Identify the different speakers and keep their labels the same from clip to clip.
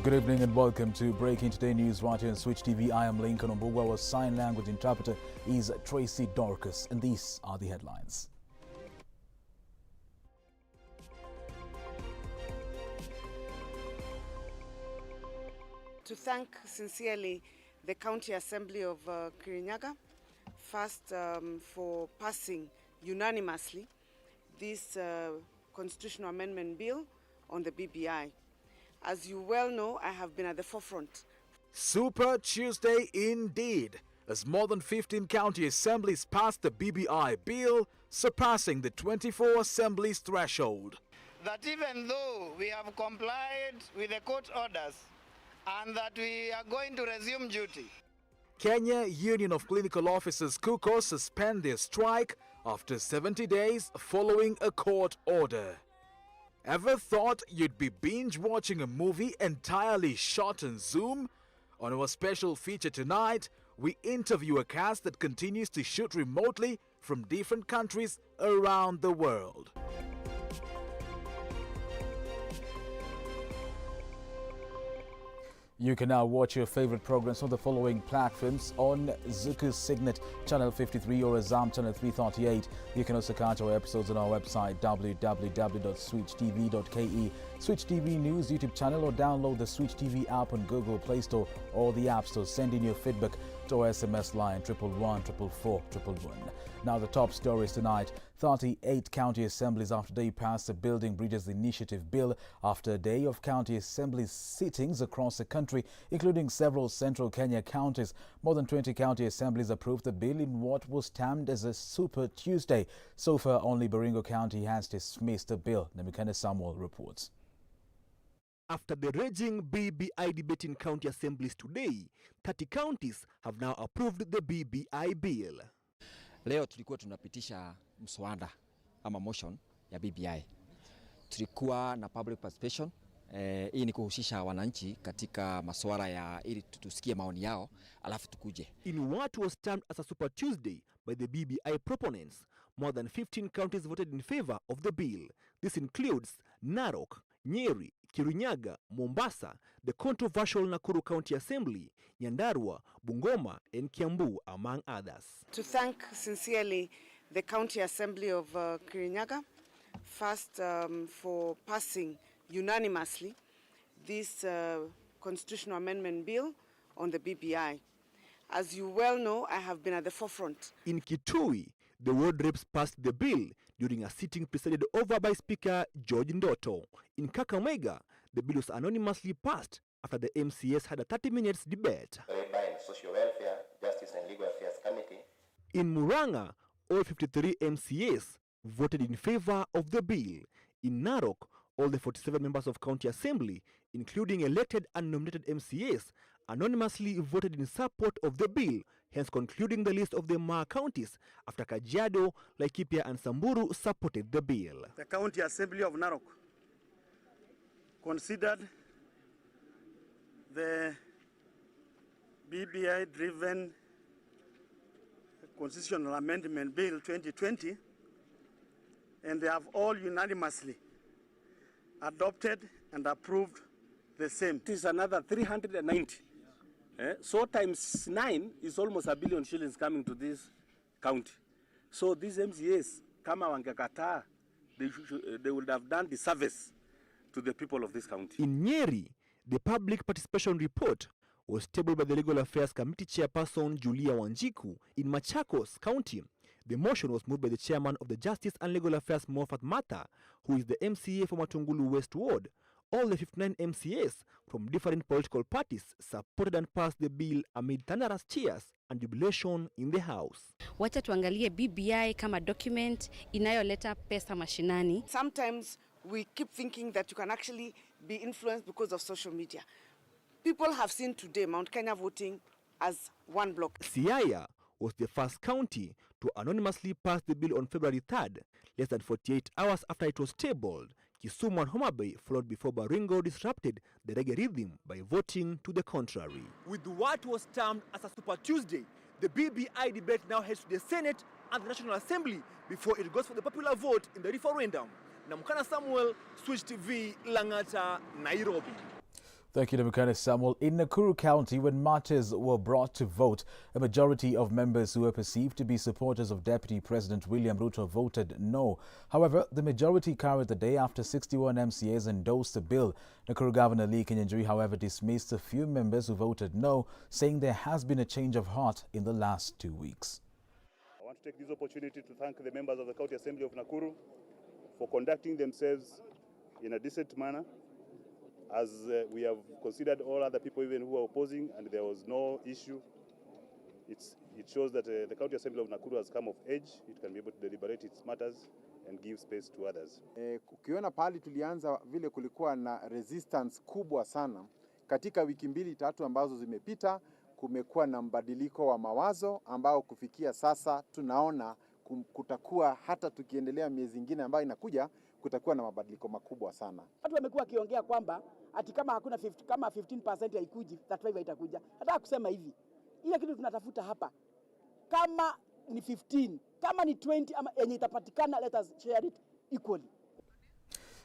Speaker 1: Good evening and welcome to Breaking Today News right here on Switch TV. I am Lincoln Ombuga. Our sign language interpreter is Tracy Dorcas, and these are the headlines.
Speaker 2: To thank sincerely the County Assembly of Kirinyaga, first for passing unanimously this constitutional amendment bill on the BBI. As you well know, I have been at the forefront.
Speaker 1: Super Tuesday indeed, as more than 15 county assemblies passed the BBI Bill, surpassing the 24 assemblies threshold.
Speaker 3: That even though we have complied with the court orders and that we are going to resume duty.
Speaker 1: Kenya Union of Clinical Officers KUCO suspend their strike after 70 days following a court order. Ever thought you'd be binge-watching a movie entirely shot on Zoom? On our special feature tonight, we interview a cast that continues to shoot remotely from different countries around the world. You can now watch your favorite programs on the following platforms: on Zuku's Signet Channel 53 or Azam Channel 338. You can also catch our episodes on our website www.switchtv.ke, Switch TV News YouTube channel, or download the Switch TV app on Google Play Store or the App Store. Send in your feedback to our SMS line 111 444 111. Now the top stories tonight. 38 county assemblies after they passed the Building Bridges Initiative bill after a day of county assembly sittings across the country, including several central Kenya counties. More than 20 county assemblies approved the bill in what was termed as a Super Tuesday. So far, only Baringo County has dismissed the bill. Namikane Samuel reports.
Speaker 4: After the raging BBI debate in county assemblies today, 30 counties have now approved the BBI bill.
Speaker 5: Leo tulikuwa tunapitisha mswada ama motion ya BBI. Tulikuwa na public participation. Hii ni kuhusisha wananchi katika masuala ya ili tusikie maoni yao alafu tukuje.
Speaker 4: In what was termed as a Super Tuesday by the BBI proponents, more than 15 counties voted in favor of the bill. This includes Narok, Nyeri, Kirinyaga, Mombasa, the controversial Nakuru County Assembly, Nyandarua, Bungoma, and Kiambu, among others.
Speaker 2: To thank sincerely the County Assembly of Kirinyaga, first for passing unanimously this constitutional amendment bill on the BBI. As you well know, I have been at the forefront.
Speaker 4: In Kitui, the ward reps passed the bill during a sitting presided over by Speaker George Ndoto. In Kakamega, the bill was anonymously passed after the MCAs had a 30 minutes debate.
Speaker 6: By Social Welfare, Justice and Legal Affairs Committee.
Speaker 4: In Muranga, all 53 MCAs voted in favor of the bill. In Narok, all the 47 members of County Assembly, including elected and nominated MCAs, anonymously voted in support of the bill, hence concluding the list of the Maa counties after Kajiado, Laikipia and Samburu supported the bill.
Speaker 7: The County Assembly of Narok considered the BBI-driven Constitutional Amendment Bill 2020, and they have all unanimously adopted and approved the same.
Speaker 8: It is another 390. So times 9 is almost $1 billion shillings coming to this county. So these MCAs, kama wangekataa, they would have done the service to the people of this county.
Speaker 4: In Nyeri, the public participation report was tabled by the Legal Affairs Committee Chairperson Julia Wanjiku. In Machakos County, the motion was moved by the chairman of the Justice and Legal Affairs Moffat Mata, who is the MCA for Matungulu West Ward. All the 59 MCAs from different political parties supported and passed the bill amid thunderous cheers and jubilation in the House.
Speaker 9: Wacha tuangalie BBI kama document inayoleta pesa mashinani.
Speaker 2: Sometimes we keep thinking that you can actually be influenced because of social media. People have seen today Mount Kenya voting as one block.
Speaker 4: Siaya was the first county to anonymously pass the bill on February 3rd, less than 48 hours after it was tabled. Kisumu and Homa Bay followed before Baringo disrupted the reggae rhythm by voting to the contrary. With what was termed as a Super Tuesday, the BBI debate now heads to the Senate and the National Assembly before it goes for the popular vote in the referendum. Namkana Samuel, Switch TV, Langata, Nairobi.
Speaker 1: Thank you, Democratic Samuel. In Nakuru County, when martyrs were brought to vote, a majority of members who were perceived to be supporters of Deputy President William Ruto voted no. However, the majority carried the day after 61 MCAs endorsed the bill. Nakuru Governor KENYAN, however, dismissed a few members who voted no, saying there has been a change of heart in the last 2 weeks.
Speaker 10: I want to take this opportunity to thank the members of the County Assembly of Nakuru for conducting themselves in a decent manner, as we have considered all other people even who are opposing, and there was no issue. It shows that the County Assembly of Nakuru has come of age. It can be able to deliberate its matters and give space to others.
Speaker 11: Ukiona pahali tulianza vile kulikuwa na resistance kubwa sana, katika wiki 2-3 ambazo zimepita kumekuwa na mbadiliko wa mawazo ambao kufikia sasa tunaona kutakuwa, hata tukiendelea miezi mingine ambayo inakuja, kutakuwa na mabadiliko makubwa sana.
Speaker 12: Watu wamekuwa kiongea kwamba ati kama hakuna 15% haikuji, 35 haitakuja. Hata kusema hivi, ile kitu tunatafuta hapa, kama ni 15, kama ni 20, ama yenye itapatikana, let us share it equally.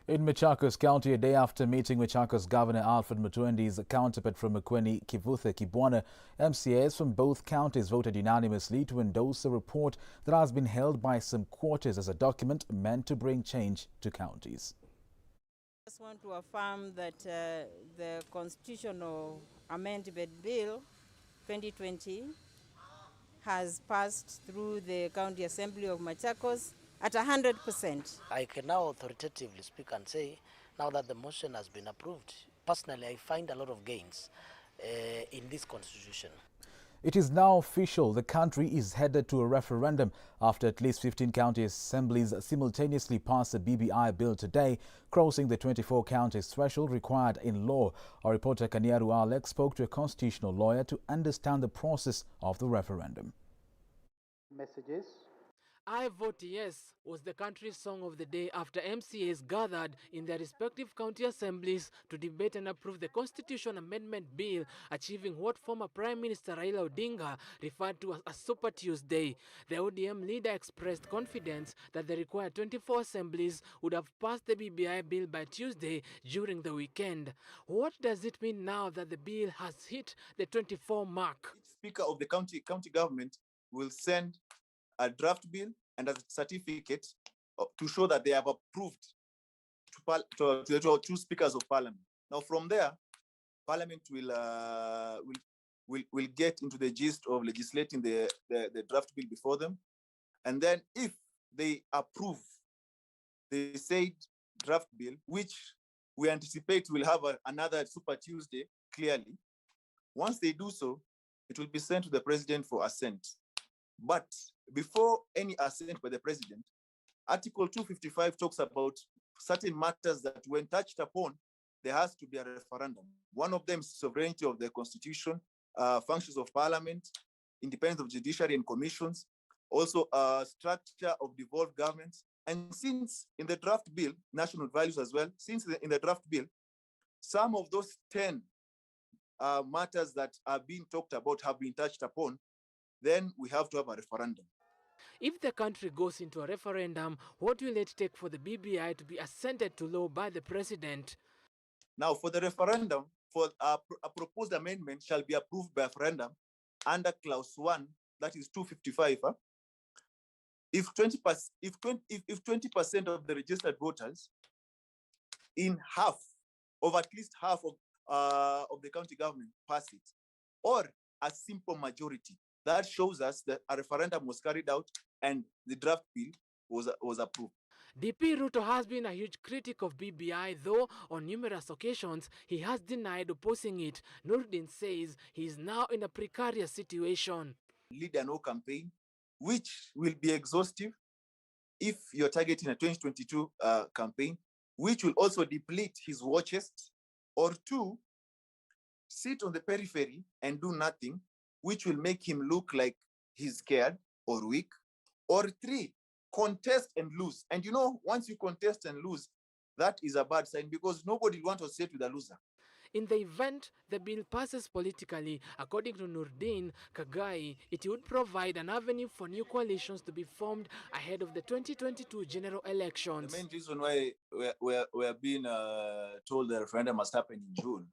Speaker 1: In Machakos County, a day after meeting Machakos Governor Alfred Mutuendi's counterpart from Makueni, Kivutha Kibwana, MCAs from both counties voted unanimously to endorse a report that has been held by some quarters as a document meant to bring change to counties.
Speaker 13: I just want to affirm that the Constitutional Amendment Bill 2020 has passed through the County Assembly of Machakos at 100%.
Speaker 14: I can now authoritatively speak and say, now that the motion has been approved, personally I find a lot of gains in this constitution.
Speaker 1: It is now official. The country is headed to a referendum after at least 15 county assemblies simultaneously passed the BBI Bill today, crossing the 24 counties threshold required in law. Our reporter Kanyaru Alex spoke to a constitutional lawyer to understand the process of the referendum.
Speaker 15: Messages.
Speaker 16: I vote yes was the country's song of the day after MCAs gathered in their respective county assemblies to debate and approve the Constitution Amendment Bill, achieving what former Prime Minister Raila Odinga referred to as a Super Tuesday. The ODM leader expressed confidence that the required 24 assemblies would have passed the BBI Bill by Tuesday during the weekend. What does it mean now that the bill has hit the 24 mark?
Speaker 17: Speaker of the county government will send a draft bill and a certificate to show that they have approved to the two speakers of parliament. Now from there, parliament will get into the gist of legislating the draft bill before them. And then if they approve the said draft bill, which we anticipate will have another Super Tuesday, clearly, once they do so, it will be sent to the president for assent. But before any assent by the president, Article 255 talks about certain matters that when touched upon, there has to be a referendum. One of them is sovereignty of the constitution, functions of parliament, independence of judiciary and commissions, also structure of devolved governments. And since in the draft bill, national values as well, since in the draft bill, some of those 10 matters that are being talked about have been touched upon, then we have to have a referendum.
Speaker 16: If the country goes into a referendum, what will it take for the BBI to be assented to law by the president?
Speaker 17: Now, for the referendum, for a proposed amendment shall be approved by referendum under clause 1, that is 255. If 20% of the registered voters in half, of at least half of the county government pass it, or a simple majority, that shows us that a referendum was carried out and the draft bill was approved.
Speaker 16: DP Ruto has been a huge critic of BBI, though on numerous occasions he has denied opposing it. Nurdin says he is now in a precarious situation.
Speaker 17: Lead a no campaign, which will be exhaustive if you're targeting a 2022 campaign, which will also deplete his war chest, or 2, sit on the periphery and do nothing, which will make him look like he's scared or weak, or 3, contest and lose. And you know, once you contest and lose, that is a bad sign because nobody wants to sit with a loser.
Speaker 16: In the event the bill passes politically, according to Nurdin Kagai, it would provide an avenue for new coalitions to be formed ahead of the 2022 general elections.
Speaker 17: The main reason why we are being told the referendum must happen in June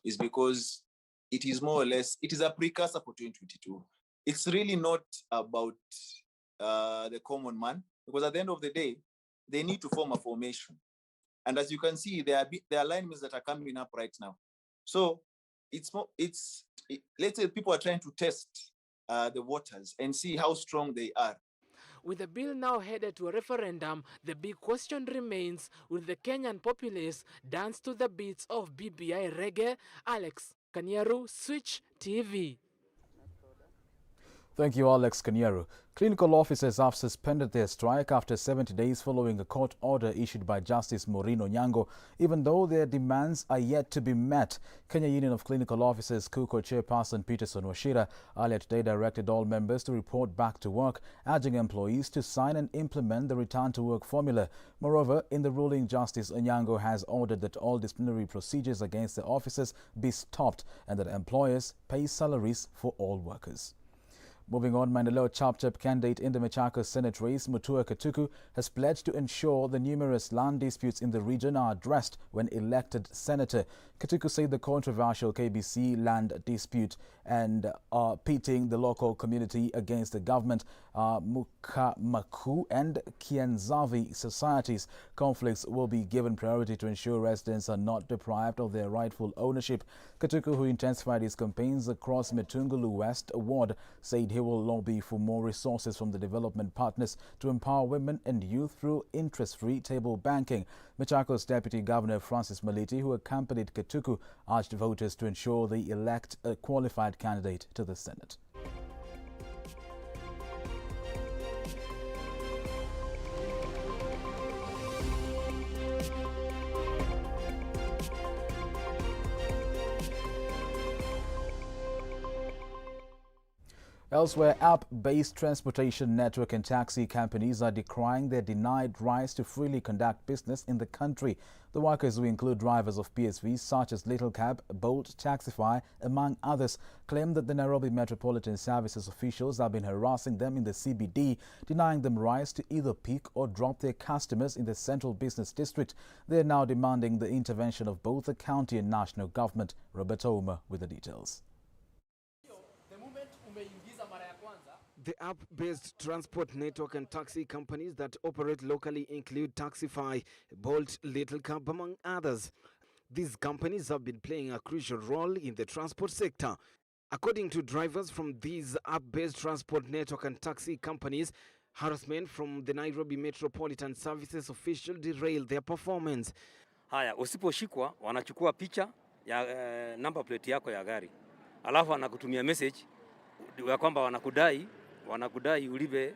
Speaker 17: is because it is more or less, it is a precursor for 2022. It's really not about the common man, because at the end of the day, they need to form a formation. And as you can see, there are alignments that are coming up right now. So let's say people are trying to test the waters and see how strong they are.
Speaker 16: With the bill now headed to a referendum, the big question remains, will the Kenyan populace dance to the beats of BBI Reggae? Alex Kanyaru, Switch TV.
Speaker 1: Thank you, Alex Kanyaru. Clinical officers have suspended their strike after 70 days following a court order issued by Justice Maureen Onyango, even though their demands are yet to be met. Kenya Union of Clinical Officers KUCO chairperson Peterson Washira earlier today directed all members to report back to work, urging employees to sign and implement the return to work formula. Moreover, in the ruling, Justice Onyango has ordered that all disciplinary procedures against the officers be stopped and that employers pay salaries for all workers. Moving on, Maendeleo Chap candidate in the Machakos Senate race, Mutua Katuku, has pledged to ensure the numerous land disputes in the region are addressed when elected senator. Katuku said the controversial KBC land dispute and pitting the local community against the government, Mukamaku and Kianzavi societies conflicts will be given priority to ensure residents are not deprived of their rightful ownership. Katuku, who intensified his campaigns across Metungulu West Ward, said he will lobby for more resources from the development partners to empower women and youth through interest-free table banking. Machakos Deputy Governor Francis Maliti, who accompanied Katuku, urged voters to ensure they elect a qualified candidate to the Senate. Elsewhere, app-based transportation network and taxi companies are decrying their denied rights to freely conduct business in the country. The workers, who include drivers of PSVs such as Little Cab, Bolt, Taxify, among others, claim that the Nairobi Metropolitan Services officials have been harassing them in the CBD, denying them rights to either pick or drop their customers in the Central Business District. They are now demanding the intervention of both the county and national government. Robert Ouma with the details.
Speaker 18: The app-based transport network and taxi companies that operate locally include Taxify, Bolt, Little Cab, among others. These companies have been playing a crucial role in the transport sector. According to drivers from these app-based transport network and taxi companies, harassment from the Nairobi Metropolitan Services official derailed their performance.
Speaker 19: Haya, usiposhikwa wanachukua picha ya number plate yako ya gari. Alafu wanakutumia message ya kwamba wanakudai ulipe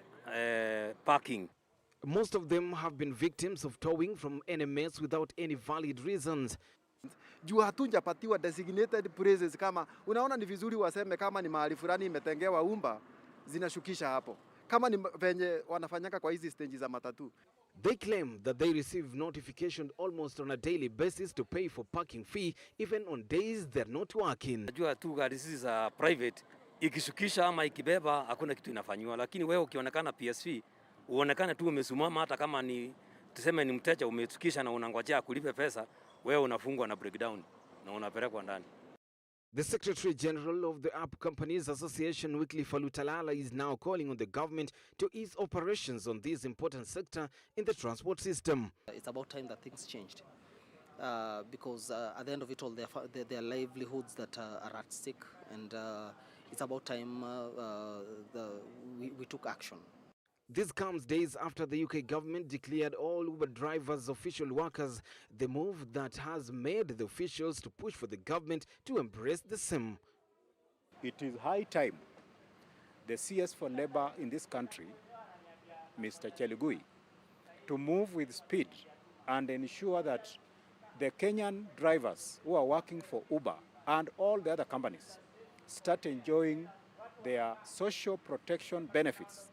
Speaker 19: parking.
Speaker 18: Most of them have been victims of towing from NMS without any valid reasons.
Speaker 20: Juu hatujapatiwa designated places, kama unaona ni vizuri waseme kama ni mahali fulani imetengewa umba, zinashukisha hapo. Kama ni venye wanafanyaka kwa hizi stage za matatu.
Speaker 18: They claim that they receive notification almost on a daily basis to pay for parking fee even on days they're not working.
Speaker 19: Najua tu gari hizi za private ikishukisha ama ikibeba hakuna kitu inafanywa, lakini wewe ukionekana PSV uonekane tu umesimama, hata kama ni tuseme ni mteja umeshukisha na unangojea kulipe pesa, wewe unafungwa na breakdown na unapelekwa ndani.
Speaker 18: The Secretary General of the App Companies Association, Wycliffe Alutalala, is now calling on the government to ease operations on this important sector in the transport system.
Speaker 21: It's about time that things changed, because at the end of it all, their livelihoods that are at stake, and it's about time we took action.
Speaker 18: This comes days after the UK government declared all Uber drivers official workers, the move that has made the officials to push for the government to embrace the same.
Speaker 22: It is high time the CS for Labour in this country, Mr. Chelugui, to move with speed and ensure that the Kenyan drivers who are working for Uber and all the other companies start enjoying their social protection benefits.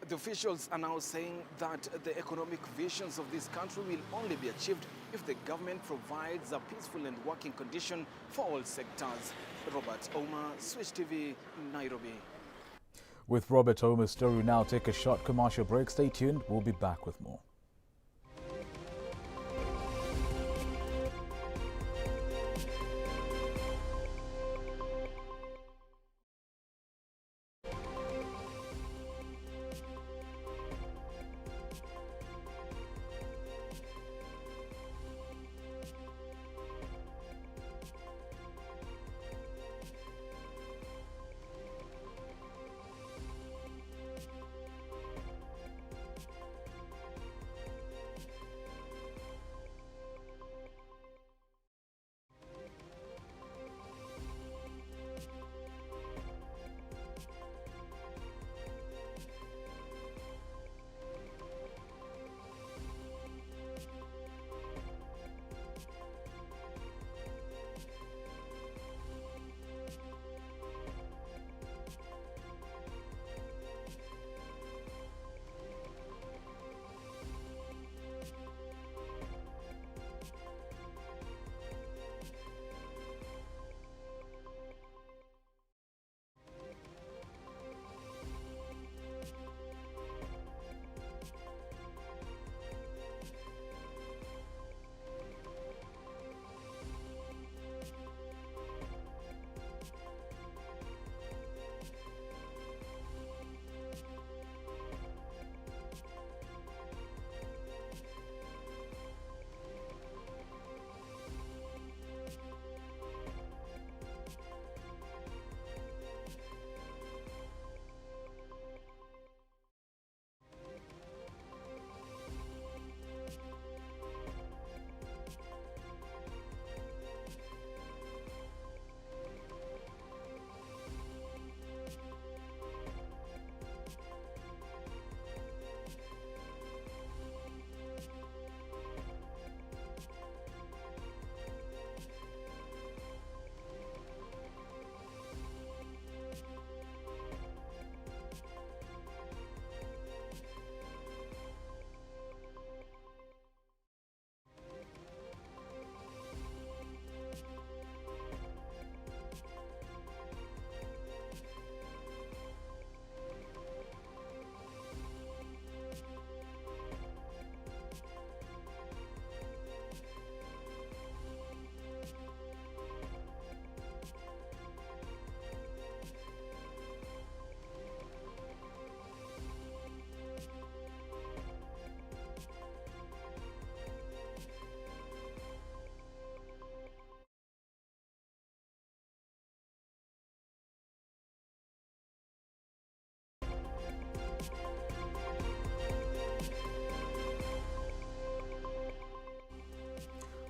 Speaker 18: The officials are now saying that the economic visions of this country will only be achieved if the government provides a peaceful and working condition for all sectors. Robert Ouma, Switch TV, Nairobi.
Speaker 1: With Robert Oma's story, we now take a short commercial break. Stay tuned. We'll be back with more.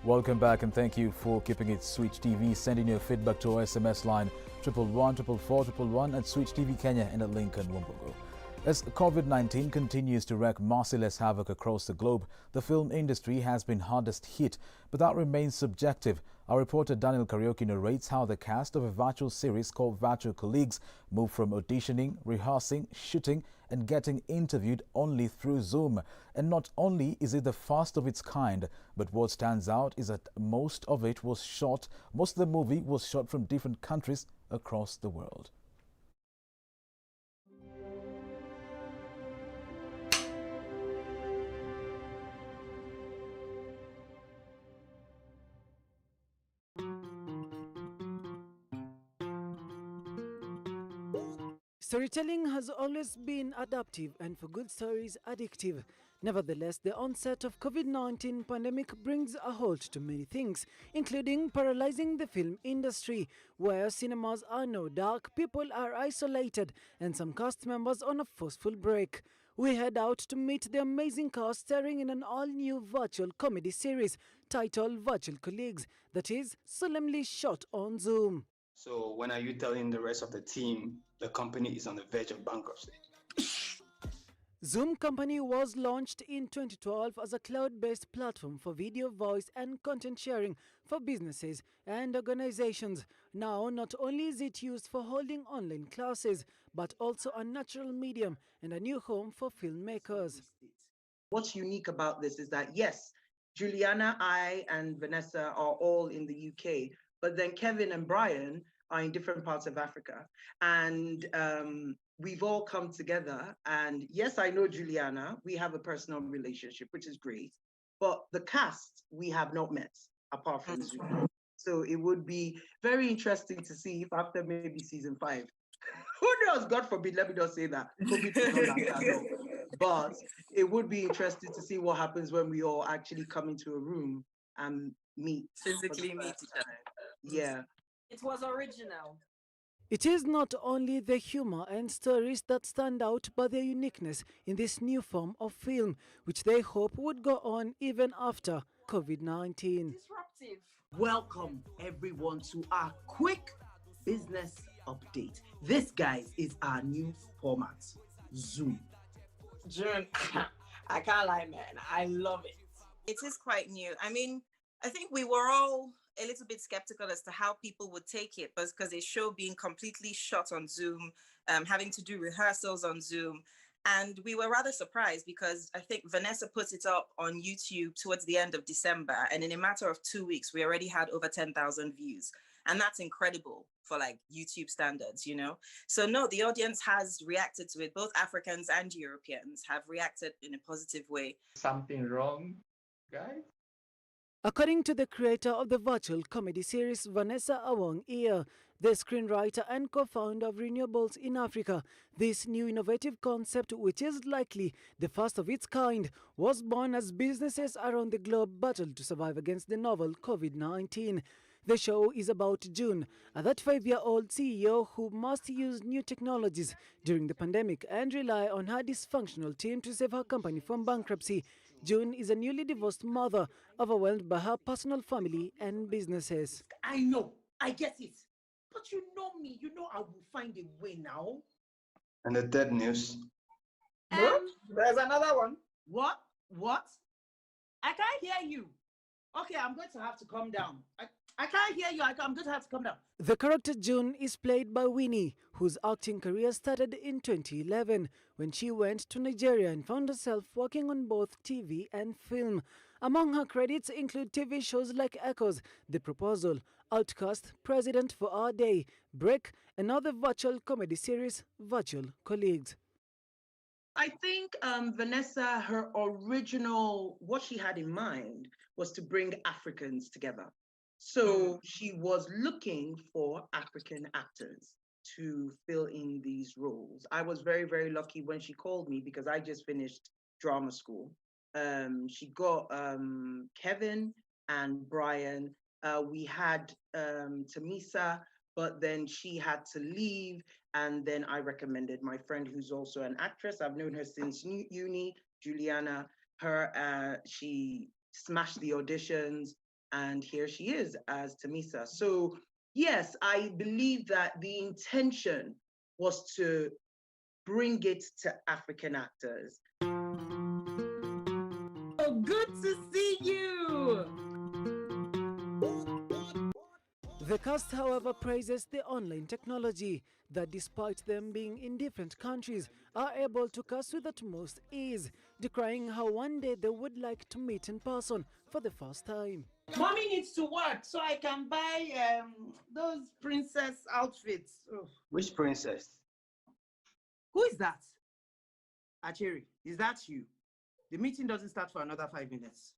Speaker 1: Welcome back and thank you for keeping it Switch TV. Sending your feedback to our SMS line 111 at Switch TV Kenya and at Lincoln Wumbugu. As COVID-19 continues to wreak merciless havoc across the globe, the film industry has been hardest hit, but that remains subjective. Our reporter Daniel Karaoke narrates how the cast of a virtual series called Virtual Colleagues moved from auditioning, rehearsing, shooting and getting interviewed only through Zoom. And not only is it the first of its kind, but what stands out is that most of the movie was shot from different countries across the world.
Speaker 3: Storytelling has always been adaptive and for good stories addictive. Nevertheless, the onset of COVID-19 pandemic brings a halt to many things, including paralyzing the film industry, where cinemas are now dark, people are isolated, and some cast members on a forceful break. We head out to meet the amazing cast starring in an all-new virtual comedy series titled Virtual Colleagues that is solemnly shot on Zoom.
Speaker 5: So when are you telling the rest of the team the company is on the verge of bankruptcy?
Speaker 3: Zoom Company was launched in 2012 as a cloud-based platform for video, voice and content sharing for businesses and organizations. Now, not only is it used for holding online classes, but also a natural medium and a new home for filmmakers.
Speaker 23: What's unique about this is that, yes, Juliana, I, and Vanessa are all in the UK, but then Kevin and Brian are in different parts of Africa. And we've all come together. And yes, I know Juliana, we have a personal relationship, which is great. But the cast, we have not met, apart from Zoom. So it would be very interesting to see if after maybe season 5, who knows, God forbid, let me not say that. But it would be interesting to see what happens when we all actually come into a room and meet.
Speaker 24: Physically meet each other.
Speaker 23: Yeah.
Speaker 24: It was original.
Speaker 3: It is not only the humor and stories that stand out, but their uniqueness in this new form of film, which they hope would go on even after COVID-19.
Speaker 24: Disruptive.
Speaker 23: Welcome everyone to our quick business update. This, guys, is our new format, Zoom.
Speaker 24: June, I can't lie, man. I love it. It is quite new. I mean, I think we were all a little bit skeptical as to how people would take it, but because a show being completely shot on Zoom, having to do rehearsals on Zoom. And we were rather surprised because I think Vanessa put it up on YouTube towards the end of December. And in a matter of 2 weeks, we already had over 10,000 views. And that's incredible for like YouTube standards, you know? So no, the audience has reacted to it. Both Africans and Europeans have reacted in a positive way.
Speaker 25: Something wrong, guys?
Speaker 3: According to the creator of the virtual comedy series, Vanessa Awong-Iya, the screenwriter and co-founder of Renewables in Africa, this new innovative concept, which is likely the first of its kind, was born as businesses around the globe battled to survive against the novel COVID-19. The show is about June, a 35-year-old CEO who must use new technologies during the pandemic and rely on her dysfunctional team to save her company from bankruptcy. June is a newly divorced mother, overwhelmed by her personal family and businesses.
Speaker 23: I know, I get it. But you know me, you know I will find a way now.
Speaker 5: And the third news.
Speaker 24: There's another one.
Speaker 23: What? What? I can't hear you. Okay, I'm going to have to calm down. I can't hear you. I'm going to have to calm down.
Speaker 3: The character June is played by Winnie, whose acting career started in 2011 when she went to Nigeria and found herself working on both TV and film. Among her credits include TV shows like Echoes, The Proposal, Outcast, President for Our Day, Break, and other virtual comedy series, Virtual Colleagues.
Speaker 23: I think Vanessa, her original, what she had in mind was to bring Africans together. So she was looking for African actors to fill in these roles. I was very, very lucky when she called me because I just finished drama school. She got Kevin and Brian. We had Tamisa, but then she had to leave. And then I recommended my friend who's also an actress. I've known her since uni, Juliana. She smashed the auditions. and here she is as Tamisa. So yes, I believe that the intention was to bring it to African actors.
Speaker 2: Oh, good to see you!
Speaker 3: The cast, however, praises the online technology that, despite them being in different countries, are able to cast with utmost ease, decrying how one day they would like to meet in person for the first time.
Speaker 2: Mommy needs to work so I can buy those princess outfits. Oh.
Speaker 5: Which princess?
Speaker 2: Who is that? Achiri, is that you? The meeting doesn't start for another 5 minutes.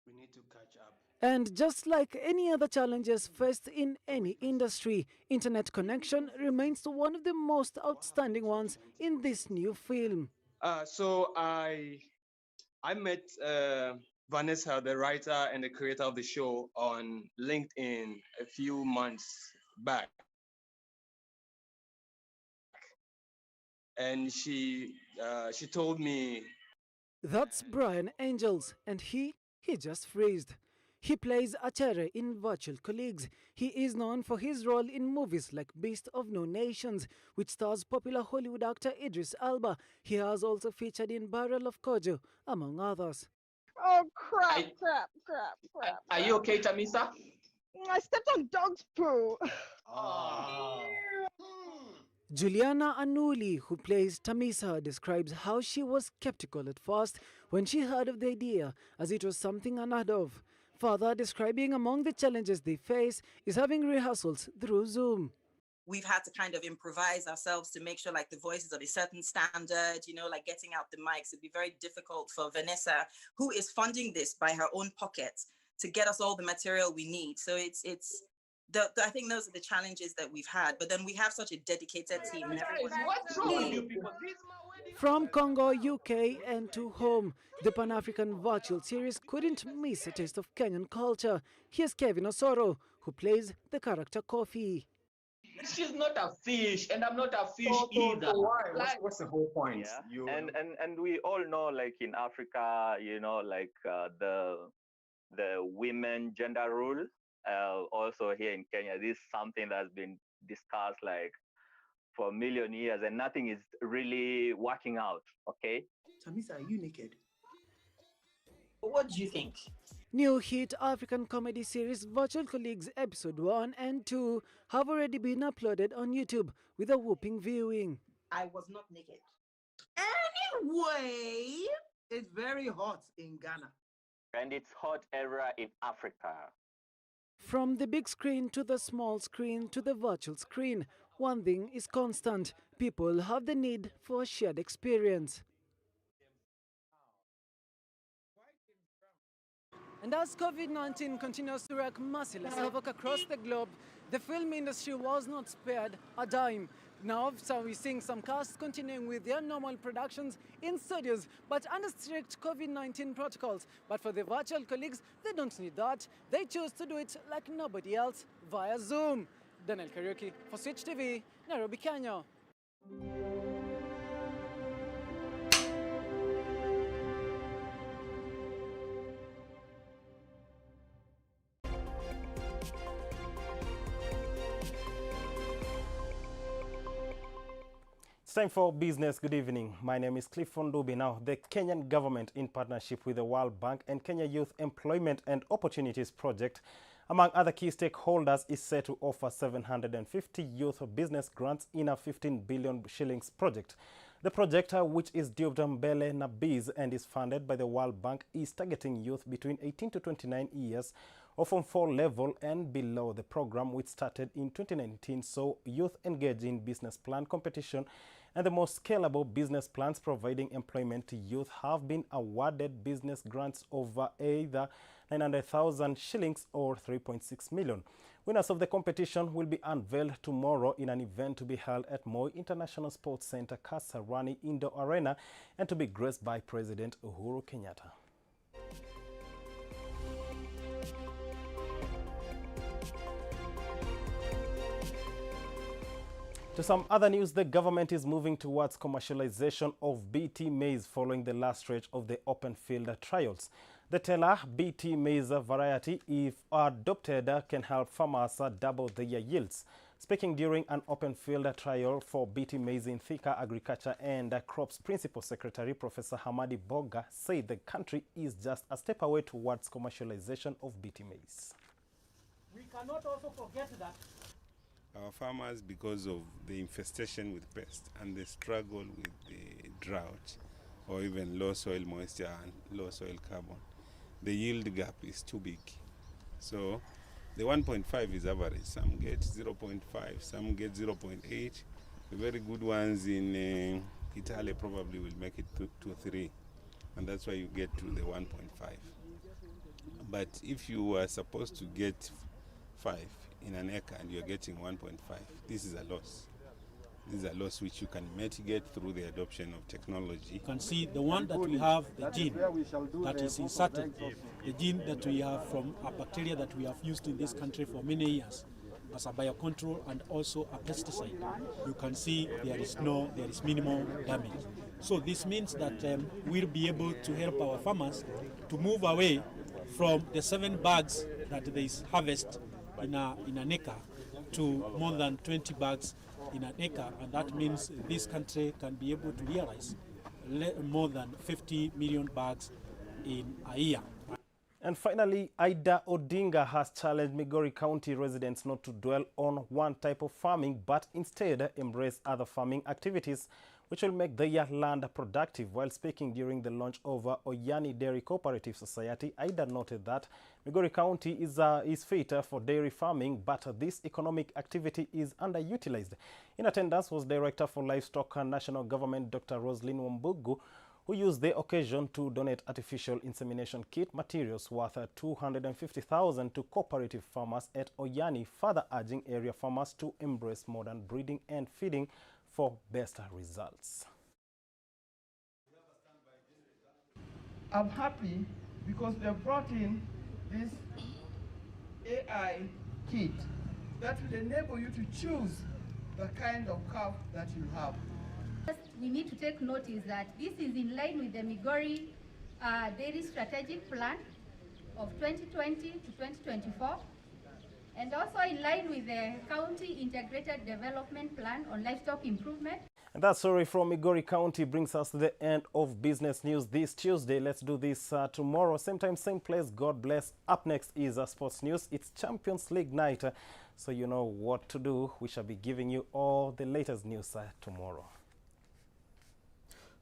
Speaker 5: We need to catch up.
Speaker 3: And just like any other challenges faced in any industry, internet connection remains one of the most outstanding ones in this new film.
Speaker 5: So I met Vanessa, the writer and the creator of the show, on LinkedIn a few months back. And she told me...
Speaker 3: That's Brian Angels, and he just freezed. He plays Achere in Virtual Colleagues. He is known for his role in movies like Beast of No Nations, which stars popular Hollywood actor Idris Elba. He has also featured in Barrel of Kojo, among others.
Speaker 6: Oh, crap.
Speaker 5: Are you okay, Tamisa?
Speaker 6: I stepped on dog's poo.
Speaker 3: Juliana Anuli, who plays Tamisa, describes how she was skeptical at first when she heard of the idea, as it was something unheard of. Further describing among the challenges they face is having rehearsals through Zoom.
Speaker 24: We've had to kind of improvise ourselves to make sure like the voice is of a certain standard, you know, like getting out the mics. It'd be very difficult for Vanessa, who is funding this by her own pocket, to get us all the material we need. So I think those are the challenges that we've had. But then we have such a dedicated team.
Speaker 2: What's wrong with you people?
Speaker 3: From Congo, UK, and to home, the Pan-African virtual series couldn't miss a taste of Kenyan culture. Here's Kevin Osoro, who plays the character Kofi.
Speaker 2: She's not a fish, and I'm not a fish either.
Speaker 5: So why? What's the whole point?
Speaker 7: Yeah. And we all know, like in Africa, you know, like the women gender rule. Also here in Kenya, this is something that's been discussed like for a million years, and nothing is really working out. Okay.
Speaker 2: Tamisa, are you naked? What do you think?
Speaker 3: New hit African comedy series Virtual Colleagues Episode 1 and 2 have already been uploaded on YouTube with a whooping viewing.
Speaker 2: I was not naked. Anyway, it's very hot in Ghana.
Speaker 7: And it's hot area in Africa.
Speaker 3: From the big screen to the small screen to the virtual screen, one thing is constant. People have the need for a shared experience. And as COVID-19 continues to wreak merciless havoc across the globe, the film industry was not spared a dime. Now, so we're seeing some casts continuing with their normal productions in studios, but under strict COVID-19 protocols. But for the virtual colleagues, they don't need that. They choose to do it like nobody else, via Zoom. Daniel Kariuki for Switch TV, Nairobi, Kenya.
Speaker 8: It's time for business. Good evening. My name is Clifford Ndubi. Now, the Kenyan government, in partnership with the World Bank and Kenya Youth Employment and Opportunities Project, among other key stakeholders, is set to offer 750 youth business grants in a 15 billion shillings project. The project, which is dubbed MBELE NABIZ and is funded by the World Bank, is targeting youth between 18 to 29 years or from 4 level and below. The program, which started in 2019, saw youth engage in business plan competition, and the most scalable business plans providing employment to youth have been awarded business grants over either 900,000 shillings or 3.6 million. Winners of the competition will be unveiled tomorrow in an event to be held at Moi International Sports Center, Kasarani Indoor Arena, and to be graced by President Uhuru Kenyatta. To some other news, the government is moving towards commercialization of BT maize following the last stretch of the open field trials. The teller BT maize variety, if adopted, can help farmers double their yields. Speaking during an open field trial for BT maize in Thika, Agriculture and Crops Principal Secretary Professor Hamadi Boga said the country is just a step away towards commercialization of BT maize.
Speaker 4: We cannot also forget that
Speaker 9: our farmers, because of the infestation with pests and the struggle with the drought or even low soil moisture and low soil carbon, the yield gap is too big. So the 1.5 is average. Some get 0.5, some get 0.8. The very good ones in Italy probably will make it to 3. And that's why you get to the 1.5. But if you are supposed to get 5 in an acre and you're getting 1.5, this is a loss. This is a loss which you can mitigate through the adoption of technology.
Speaker 4: you can see the one that we have, the gene that is inserted, the gene that we have from a bacteria that we have used in this country for many years as a biocontrol and also a pesticide. You can see there is minimal damage. So this means that we'll be able to help our farmers to move away from the 7 bags that they harvest in an acre to more than 20 bags in an acre, and that means this country can be able to realize more than 50 million bags in a year.
Speaker 8: And finally, Ida Odinga has challenged Migori County residents not to dwell on one type of farming, but instead embrace other farming activities which will make their land productive. While speaking during the launch of Oyani Dairy Cooperative Society, Ida noted that Migori County is fit for dairy farming, but this economic activity is underutilized. In attendance was Director for Livestock and National Government, Dr. Roslyn Wambugu, who used the occasion to donate artificial insemination kit materials worth 250,000 to cooperative farmers at Oyani, further urging area farmers to embrace modern breeding and feeding for best results.
Speaker 10: I'm happy because we have brought in this AI kit that will enable you to choose the kind of calf that you have.
Speaker 11: We need to take notice that this is in line with the MIGORI Dairy Strategic Plan of 2020 to 2024, and also in line with the County Integrated Development Plan on Livestock Improvement.
Speaker 8: And that story from Migori County brings us to the end of business news this Tuesday. Let's do this tomorrow. Same time, same place. God bless. Up next is sports news. It's Champions League night, so you know what to do. We shall be giving you all the latest news tomorrow.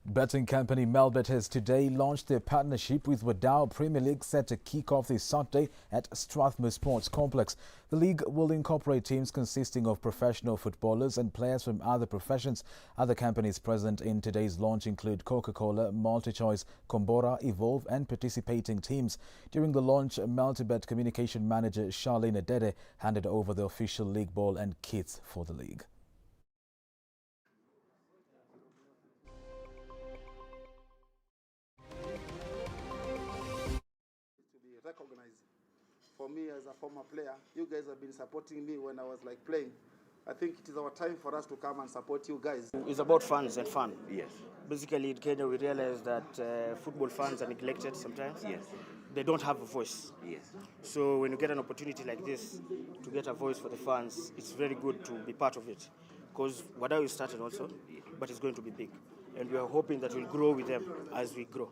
Speaker 1: Betting company Melbet has today launched their partnership with Wadao Premier League, set to kick off this Saturday at Strathmore Sports Complex. The league will incorporate teams consisting of professional footballers and players from other professions. Other companies present in today's launch include Coca-Cola, MultiChoice, Kombora, Evolve and participating teams. During the launch, Multibet communication manager Charlene Adede handed over the official league ball and kits for the league.
Speaker 20: Recognized. For me as a former player, you guys have been supporting me when I was like playing. I think it is our time for us to come and support you guys.
Speaker 12: It's about fans and fun. Yes. Basically in Kenya we realize that football fans are neglected sometimes. Yes. They don't have a voice. Yes. So when you get an opportunity like this to get a voice for the fans, it's very good to be part of it. Because Wadao is started also, but it's going to be big. And we are hoping that we'll grow with them as we grow.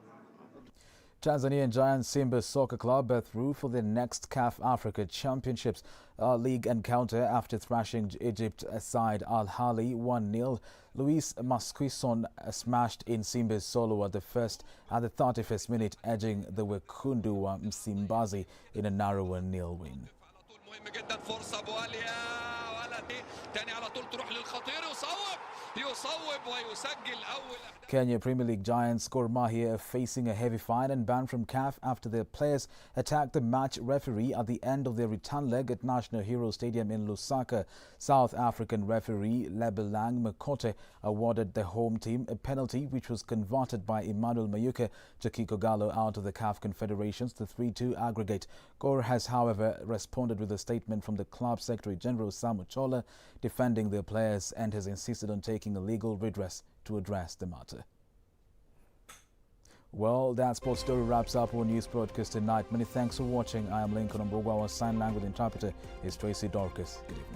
Speaker 1: Tanzanian giant Simba Soccer Club are through for their next CAF Africa Championships League encounter after thrashing Egypt side AHLY 1-0. Luis Masquison smashed in Simba's solo at the 31st minute, edging the Wekundu wa Msimbazi in a narrow 1-0 win. Kenya Premier League giants Gor Mahia are facing a heavy fine and ban from CAF after their players attacked the match referee at the end of their return leg at National Hero Stadium in Lusaka. South African referee Lebelang Makote awarded the home team a penalty which was converted by Emmanuel Mayuke to kick Ogalo out of the CAF Confederations to 3-2 aggregate. Gor has, however, responded with a statement from the club Secretary General Samu Chola defending their players and has insisted on taking a legal redress to address the matter. Well, that sports story wraps up our news broadcast tonight. Many thanks for watching. I am Lincoln Mbogwa. Our sign language interpreter is Tracy Dorcas. Good evening.